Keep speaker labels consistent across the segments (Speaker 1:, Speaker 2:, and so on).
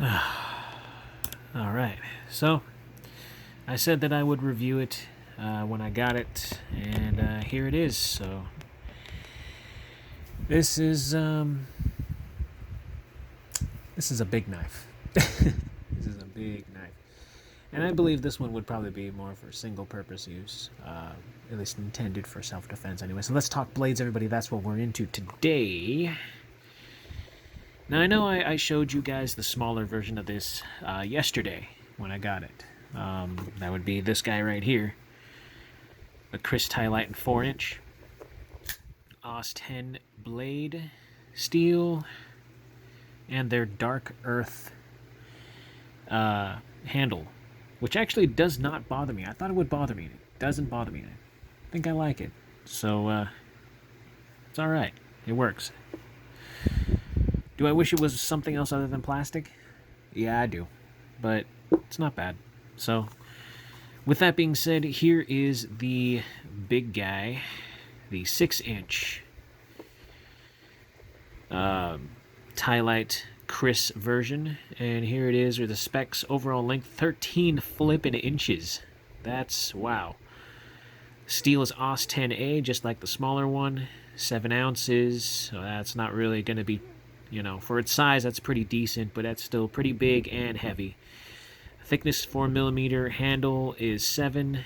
Speaker 1: All right, so I said that I would review it when I got it, and here it is. So this is a big knife. This is a big knife, and I believe this one would probably be more for single-purpose use, at least intended for self-defense anyway. So let's talk blades, everybody. That's what we're into today. Now I know I showed you guys the smaller version of this yesterday when I got it. That would be this guy right here, a Kriss Ti-Lite 4-inch AUS 10 blade steel, and their dark earth handle, which actually does not bother me. I thought it would bother me. It doesn't bother me. I think I like it. So it's all right. It works. Do I wish it was something else other than plastic? Yeah, I do. But it's not bad. So, with that being said, here is the big guy, the 6-inch Ti-Lite Kriss version. And here it is with the specs. Overall length, 13 flippin' inches. That's, wow. Steel is AUS 10A, just like the smaller one. 7 ounces. So that's not really going to be, for its size, that's pretty decent, but that's still pretty big and heavy. Thickness 4mm, handle is 7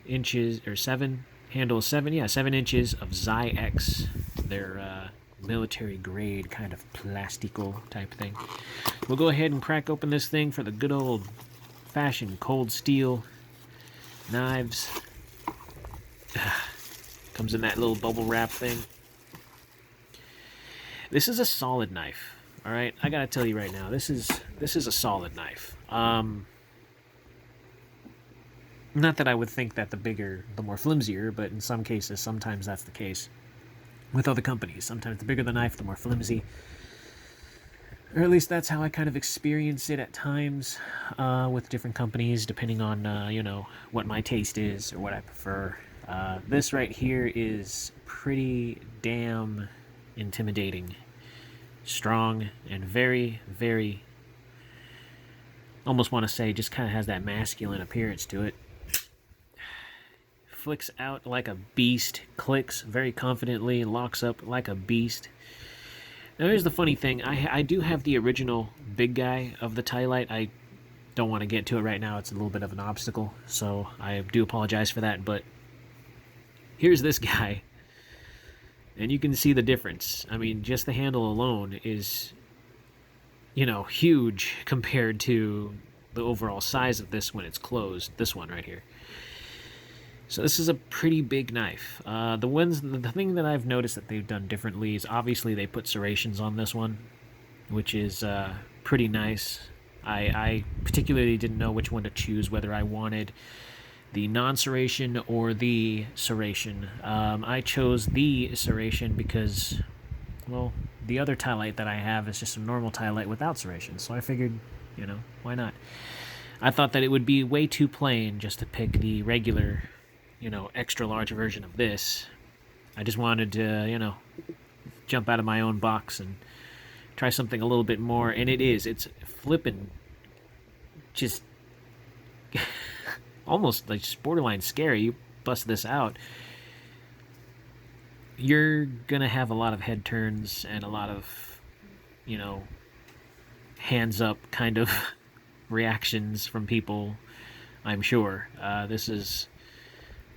Speaker 1: inches, or 7, handle is 7, yeah, 7 inches of Zi-X, their military grade kind of plastico type thing. We'll go ahead and crack open this thing for the good old fashioned cold steel knives. Comes in that little bubble wrap thing. This is a solid knife. All right, I gotta tell you right now, this is a solid knife. Not that I would think that the bigger, the more flimsier, but in some cases, sometimes that's the case with other companies. Sometimes the bigger the knife, the more flimsy. Or at least that's how I kind of experience it at times with different companies, depending on, what my taste is or what I prefer. This right here is pretty damn intimidating, strong, and very, very, almost want to say, just kind of has that masculine appearance to it. Flicks out like a beast, clicks very confidently, locks up like a beast. Now here's the funny thing, I do have the original big guy of the Ti-Lite. I don't want to get to it right now, it's a little bit of an obstacle, so I do apologize for that, but here's this guy. And you can see the difference. I mean, just the handle alone is, huge compared to the overall size of this when it's closed. This one right here. So this is a pretty big knife. The thing that I've noticed that they've done differently is obviously they put serrations on this one, which is pretty nice. I particularly didn't know which one to choose, whether I wanted the non-serration or the serration. I chose the serration because, well, the other Ti-Lite that I have is just a normal Ti-Lite without serration, so I figured, why not? I thought that it would be way too plain just to pick the regular, extra large version of this. I just wanted to, jump out of my own box and try something a little bit more, and it's flippin' just almost like borderline scary. You bust this out, you're gonna have a lot of head turns and a lot of, hands up kind of reactions from people, I'm sure. This is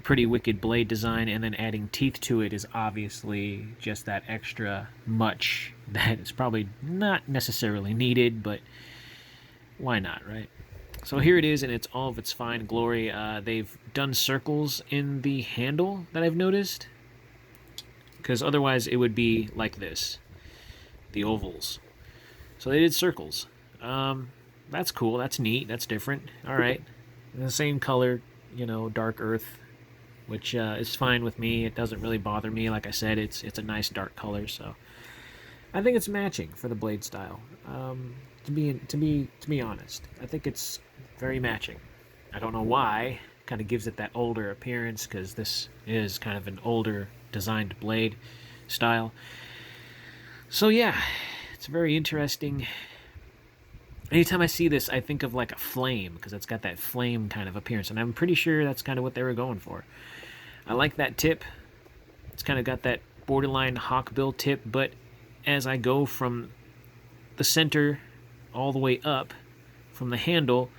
Speaker 1: pretty wicked blade design, and then adding teeth to it is obviously just that extra much that is probably not necessarily needed, but why not, right? So here it is, and it's all of its fine glory. They've done circles in the handle that I've noticed, because otherwise it would be like this, the ovals. So they did circles. That's cool, that's neat, that's different. All right, the same color, dark earth, which is fine with me. It doesn't really bother me. Like I said, it's a nice dark color, so I think it's matching for the blade style. To be honest, I think it's very matching. I don't know why. Kind of gives it that older appearance because this is kind of an older designed blade style. So yeah, it's very interesting. anytime I see this, I think of like a flame because it's got that flame kind of appearance, and I'm pretty sure that's kind of what they were going for. I like that tip. It's kind of got that borderline hawkbill tip, but as I go from the center all the way up from the handle,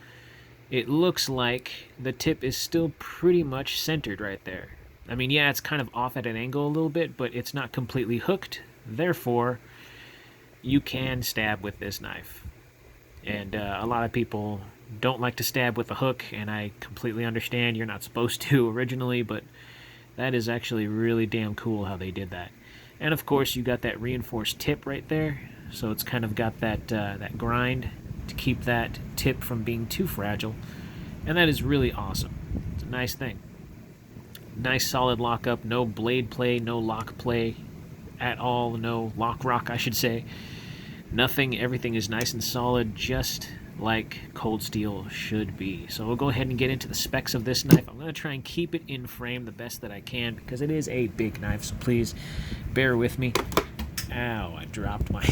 Speaker 1: it looks like the tip is still pretty much centered right there. I mean, yeah, it's kind of off at an angle a little bit, but it's not completely hooked. Therefore, you can stab with this knife. And a lot of people don't like to stab with a hook, and I completely understand you're not supposed to originally, but that is actually really damn cool how they did that. And of course, you got that reinforced tip right there, so it's kind of got that grind to keep that tip from being too fragile, and that is really awesome. It's a nice thing. Nice solid lockup, no blade play, no lock play at all, no lock rock, I should say. Nothing, everything is nice and solid, just like cold steel should be. So we'll go ahead and get into the specs of this knife. I'm going to try and keep it in frame the best that I can because it is a big knife, so please bear with me. Ow, I dropped my...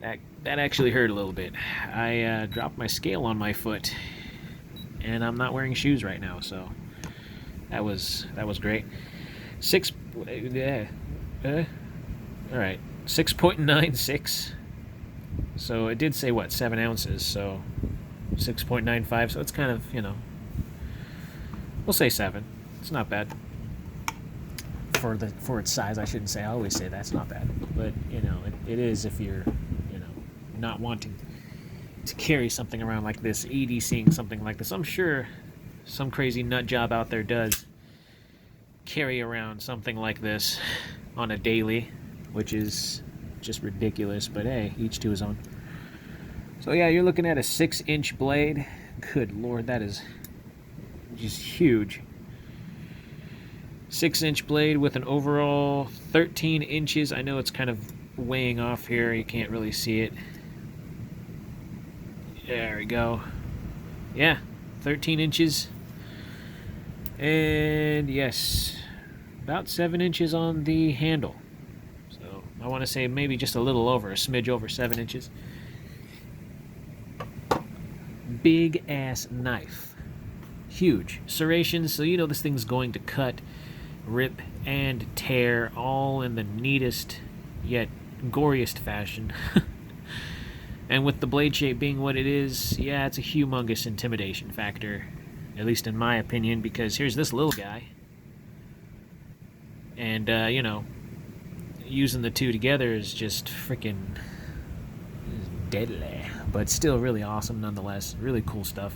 Speaker 1: that actually hurt a little bit. I dropped my scale on my foot, and I'm not wearing shoes right now, so that was great. All right, 6.96. So it did say what, 7 ounces, so 6.95. So it's kind of, we'll say 7. It's not bad for its size. I shouldn't say. I always say that's not bad, but it is if you're not wanting to carry something around like this, EDCing something like this. I'm sure some crazy nut job out there does carry around something like this on a daily, which is just ridiculous, but hey, each to his own. So yeah, you're looking at a 6-inch blade. Good lord, that is just huge. 6-inch blade with an overall 13 inches. I know it's kind of weighing off here, you can't really see it. There we go. Yeah, 13 inches. And yes, about 7 inches on the handle. So I want to say maybe just a little over, a smidge over 7 inches. Big ass knife. Huge. Serrations, so this thing's going to cut, rip, and tear all in the neatest yet goriest fashion. And with the blade shape being what it is, yeah, it's a humongous intimidation factor, at least in my opinion, because here's this little guy. And, using the two together is just freaking deadly, but still really awesome nonetheless. Really cool stuff.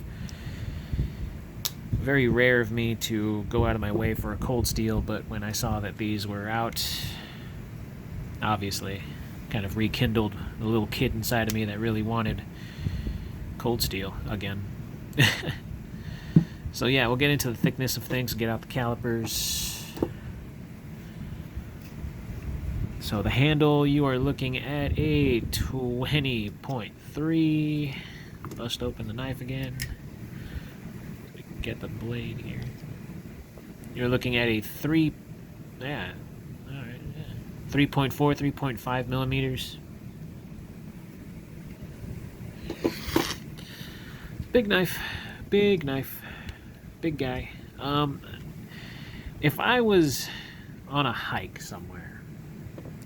Speaker 1: Very rare of me to go out of my way for a cold steel, but when I saw that these were out, obviously kind of rekindled the little kid inside of me that really wanted cold steel again. So yeah, we'll get into the thickness of things, get out the calipers. So the handle, you are looking at a 20.3. Bust open the knife again. Get the blade here. You're looking at a 3.4, 3.5 millimeters. Big knife, big guy. If I was on a hike somewhere,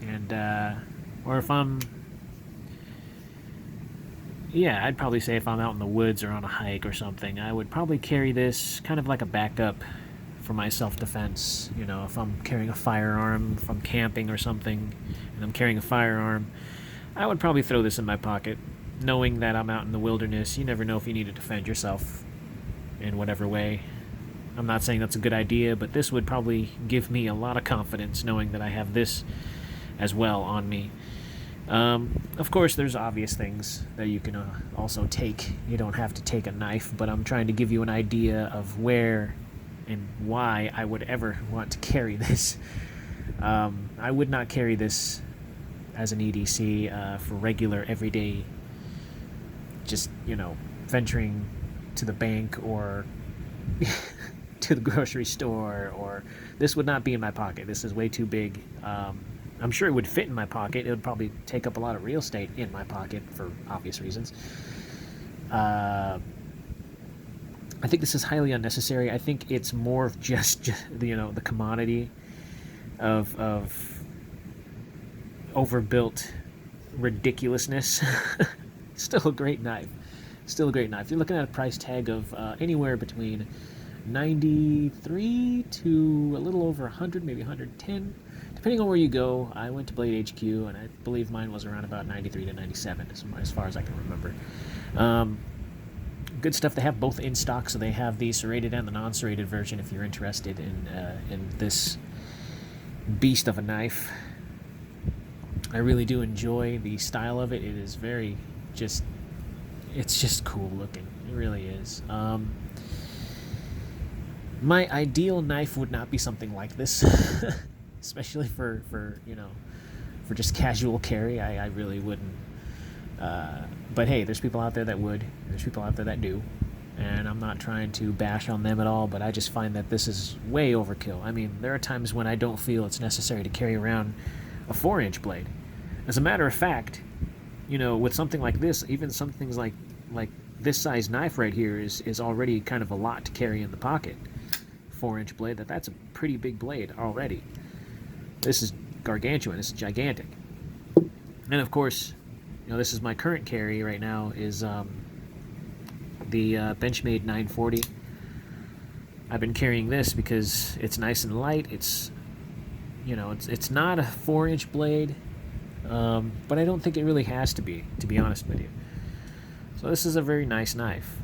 Speaker 1: and or if I'd probably say if I'm out in the woods or on a hike or something, I would probably carry this kind of like a backup for my self-defense. If I'm carrying a firearm, if I'm camping or something, and I'm carrying a firearm, I would probably throw this in my pocket, knowing that I'm out in the wilderness. You never know if you need to defend yourself in whatever way. I'm not saying that's a good idea, but this would probably give me a lot of confidence knowing that I have this as well on me. Of course, there's obvious things that you can also take. You don't have to take a knife, but I'm trying to give you an idea of where and why I would ever want to carry this. I would not carry this as an EDC for regular, everyday, just, venturing to the bank or to the grocery store, or this would not be in my pocket. This is way too big. I'm sure it would fit in my pocket. It would probably take up a lot of real estate in my pocket for obvious reasons. I think this is highly unnecessary. I think it's more of just the commodity of overbuilt ridiculously. Still a great knife. Still a great knife. You're looking at a price tag of anywhere between 93 to a little over 100, maybe 110, depending on where you go. I went to Blade HQ, and I believe mine was around about 93 to 97, as far as I can remember. Good stuff. They have both in stock, so they have the serrated and the non-serrated version if you're interested in this beast of a knife. I really do enjoy the style of it. It is very it's just cool looking. It really is. My ideal knife would not be something like this, especially for just casual carry. I really wouldn't. But hey, there's people out there that would. There's people out there that do. And I'm not trying to bash on them at all, but I just find that this is way overkill. I mean, there are times when I don't feel it's necessary to carry around a 4-inch blade. As a matter of fact, with something like this, even some things like this size knife right here is already kind of a lot to carry in the pocket. 4-inch blade, that's a pretty big blade already. This is gargantuan. This is gigantic. And of course, this is my current carry right now is the Benchmade 940. I've been carrying this because it's nice and light. It's not a 4-inch blade, but I don't think it really has to be honest with you. So this is a very nice knife.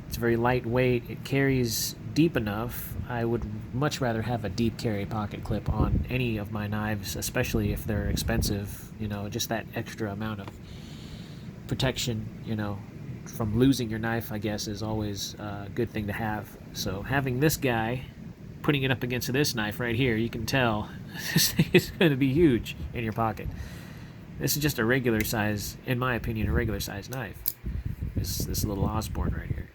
Speaker 1: It's very lightweight. It carries deep enough. I would much rather have a deep carry pocket clip on any of my knives, especially if they're expensive. Just that extra amount of protection, from losing your knife, I guess, is always a good thing to have. So having this guy, putting it up against this knife right here, you can tell this thing is going to be huge in your pocket. This is just a regular size, in my opinion, a regular size knife. This little Osborne right here.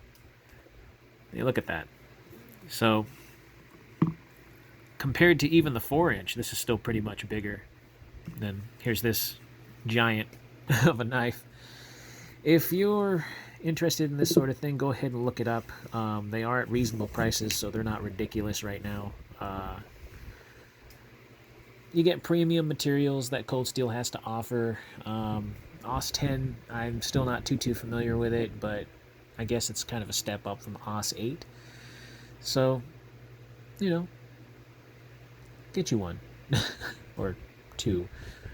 Speaker 1: Hey, look at that. So compared to even the 4-inch, this is still pretty much bigger than, here's this giant of a knife. If you're interested in this sort of thing, go ahead and look it up. They are at reasonable prices, so they're not ridiculous right now. You get premium materials that Cold Steel has to offer. OS 10, I'm still not too familiar with it, but I guess it's kind of a step up from OS 8. So, get you one. Or two.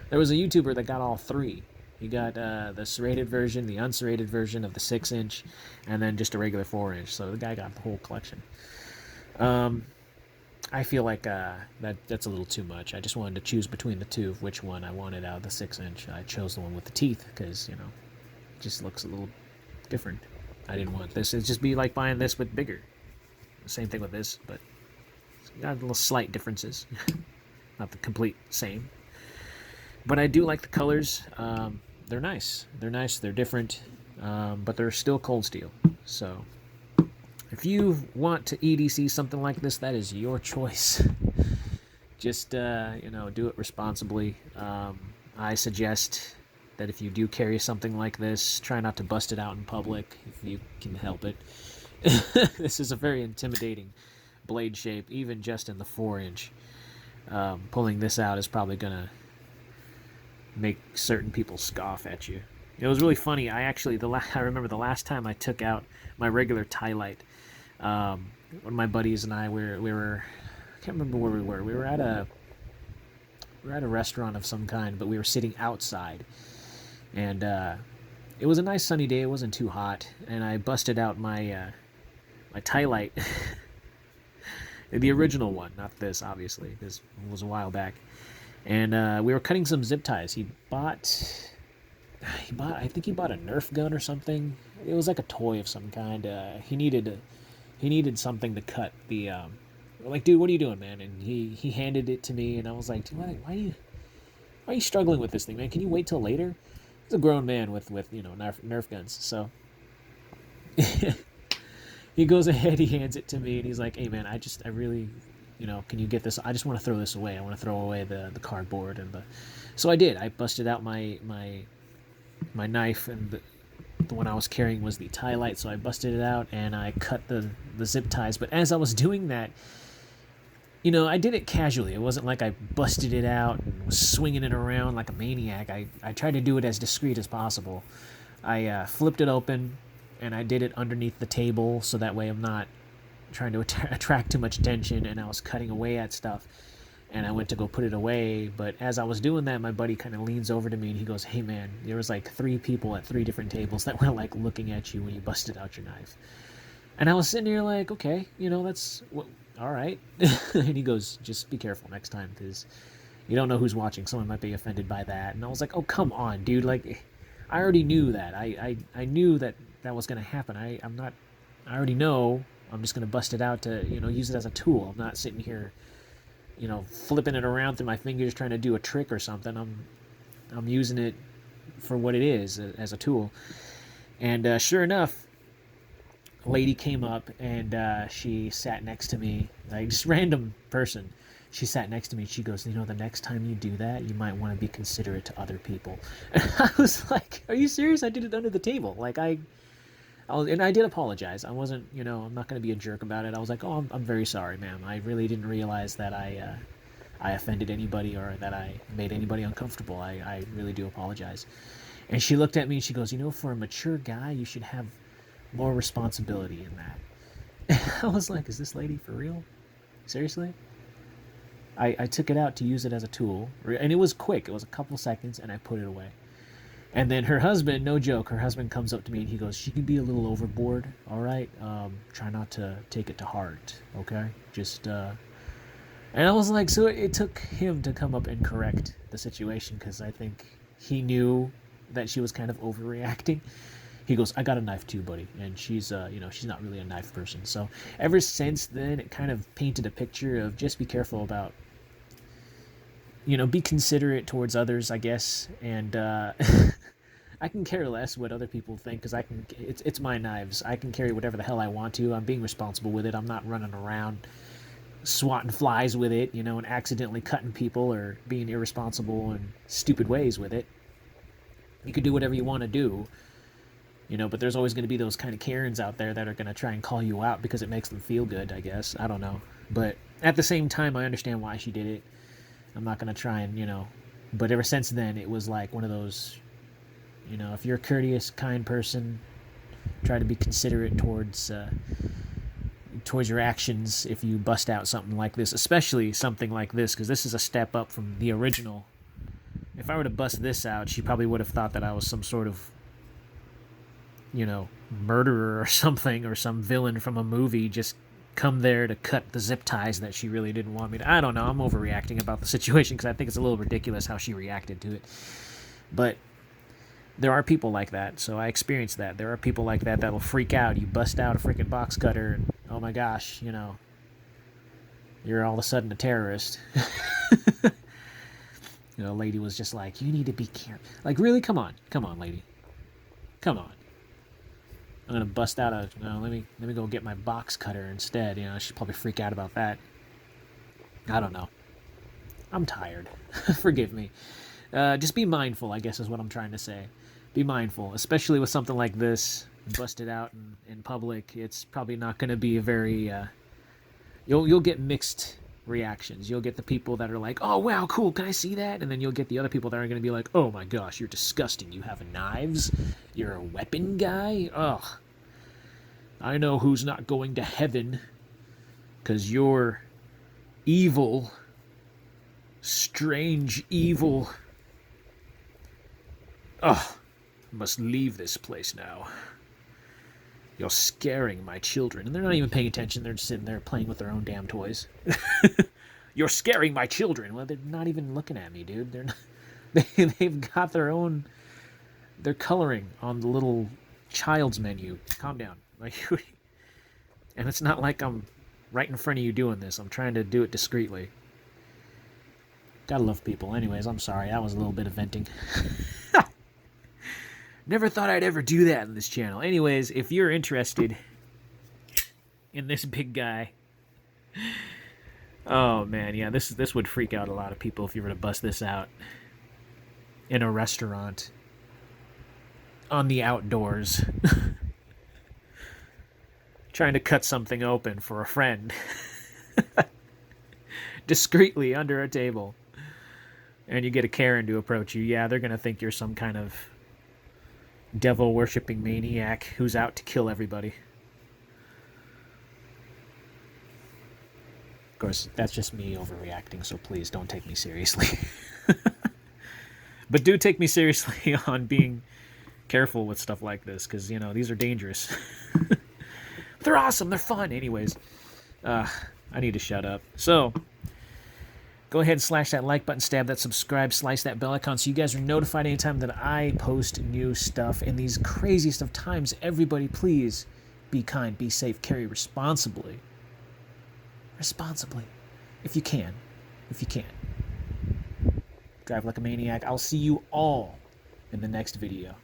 Speaker 1: There was a YouTuber that got all three. He got the serrated version, the unserrated version of the 6-inch, and then just a regular 4-inch. So the guy got the whole collection. I feel like that's a little too much. I just wanted to choose between the two of which one I wanted out of the 6-inch. I chose the one with the teeth because, it just looks a little different. I didn't want this. It'd just be like buying this but bigger. Same thing with this, but it's got little slight differences. Not the complete same. But I do like the colors. They're nice. They're different, but they're still Cold Steel. So if you want to EDC something like this, that is your choice. Just, do it responsibly. I suggest that if you do carry something like this, try not to bust it out in public if you can help it. This is a very intimidating blade shape, even just in the 4-inch. Pulling this out is probably going to make certain people scoff at you. It was really funny. I remember the last time I took out my regular Ti-Lite. One of my buddies and I, we were I can't remember where we were. We were at a restaurant of some kind, but we were sitting outside, and it was a nice sunny day. It wasn't too hot, and I busted out my my Ti-Lite, the original one, not this. Obviously, this was a while back, and we were cutting some zip ties. I think he bought a Nerf gun or something. It was like a toy of some kind. He needed something to cut the. Like, dude, what are you doing, man? And he handed it to me, and I was like, dude, why are you struggling with this thing, man? Can you wait till later? He's a grown man with Nerf guns, so he goes ahead, he hands it to me, and he's like, hey, man, I really can you get this? I just want to throw this away. I want to throw away the cardboard and the. So I did. I busted out my knife, and the one I was carrying was the Ti-Lite, so I busted it out and I cut the zip ties. But as I was doing that, I did it casually. It wasn't like I busted it out and was swinging it around like a maniac. I tried to do it as discreet as possible. I flipped it open, and I did it underneath the table, so that way I'm not trying to attract too much attention, and I was cutting away at stuff. And I went to go put it away, but as I was doing that, my buddy kind of leans over to me and he goes, "Hey man, there was like 3 people at 3 different tables that were like looking at you when you busted out your knife." And I was sitting here like, okay, that's all right. And he goes, "Just be careful next time, because you don't know who's watching. Someone might be offended by that." And I was like, "Oh, come on, dude. Like, I already knew that. I knew that was going to happen. I already know. I'm just going to bust it out to, use it as a tool. I'm not sitting here, flipping it around through my fingers trying to do a trick or something. I'm using it for what it is, as a tool." And sure enough, a lady came up and she sat next to me, like just random person. She sat next to me and she goes, "The next time you do that, you might want to be considerate to other people." And I was like, "Are you serious? I did it under the table." Like and I did apologize. I wasn't, I'm not going to be a jerk about it. I was like, "Oh, I'm very sorry, ma'am. I really didn't realize that I offended anybody or that I made anybody uncomfortable. I really do apologize." And she looked at me and she goes, "For a mature guy, you should have more responsibility in that." I was like, "Is this lady for real? Seriously?" I took it out to use it as a tool, and it was quick. It was a couple seconds, and I put it away. And then her husband, no joke, her husband comes up to me and he goes, "She can be a little overboard, all right? Try not to take it to heart, okay? Just." And I was like, so it took him to come up and correct the situation, because I think he knew that she was kind of overreacting. He goes, "I got a knife too, buddy," and she's she's not really a knife person. So ever since then, it kind of painted a picture of just be careful about, be considerate towards others, I guess. And I can care less what other people think, because it's my knives. I can carry whatever the hell I want to. I'm being responsible with it. I'm not running around swatting flies with it, and accidentally cutting people or being irresponsible in stupid ways with it. You can do whatever you want to do, but there's always going to be those kind of Karens out there that are going to try and call you out because it makes them feel good, I guess. I don't know. But at the same time, I understand why she did it. I'm not going to try and, but ever since then, it was like one of those, if you're a courteous, kind person, try to be considerate towards your actions if you bust out something like this, especially something like this, because this is a step up from the original. If I were to bust this out, she probably would have thought that I was some sort of, murderer or something, or some villain from a movie just come there to cut the zip ties that she really didn't want me to. I don't know. I'm overreacting about the situation because I think it's a little ridiculous how she reacted to it. But there are people like that, so I experienced that. There are people like that that'll freak out. You bust out a freaking box cutter, and oh my gosh, you're all of a sudden a terrorist. A lady was just like, "You need to be careful." Like, really? Come on, lady. Come on. I'm gonna bust out let me go get my box cutter instead. She'd probably freak out about that. I don't know. I'm tired. Forgive me. Just be mindful, I guess, is what I'm trying to say. Be mindful, especially with something like this. Bust it out in public. It's probably not going to be a very. You'll get mixed reactions. You'll get the people that are like, "Oh wow, cool, can I see that?" And then you'll get the other people that are going to be like, "Oh my gosh, you're disgusting. You have knives. You're a weapon guy. Ugh. I know who's not going to heaven, because you're evil. Strange evil. Ugh. Must leave this place now. You're scaring my children." And they're not even paying attention. They're just sitting there playing with their own damn toys. "You're scaring my children." Well, they're not even looking at me, dude. They're not, they've got their own. They're coloring on the little child's menu. Calm down. And it's not like I'm right in front of you doing this. I'm trying to do it discreetly. Gotta love people. Anyways, I'm sorry. That was a little bit of venting. Never thought I'd ever do that in this channel. Anyways, if you're interested in this big guy, Oh man, yeah, this would freak out a lot of people if you were to bust this out in a restaurant on the outdoors, trying to cut something open for a friend discreetly under a table, and you get a Karen to approach you. Yeah, they're gonna think you're some kind of devil worshipping maniac who's out to kill everybody. Of course, that's just me overreacting, so please don't take me seriously. But do take me seriously on being careful with stuff like this, because, you know, these are dangerous. They're awesome, they're fun. Anyways, I need to shut up. So, go ahead and slash that like button, stab that subscribe, slice that bell icon so you guys are notified anytime that I post new stuff. In these craziest of times, everybody please be kind, be safe, carry responsibly. Responsibly. If you can. If you can. Drive like a maniac. I'll see you all in the next video.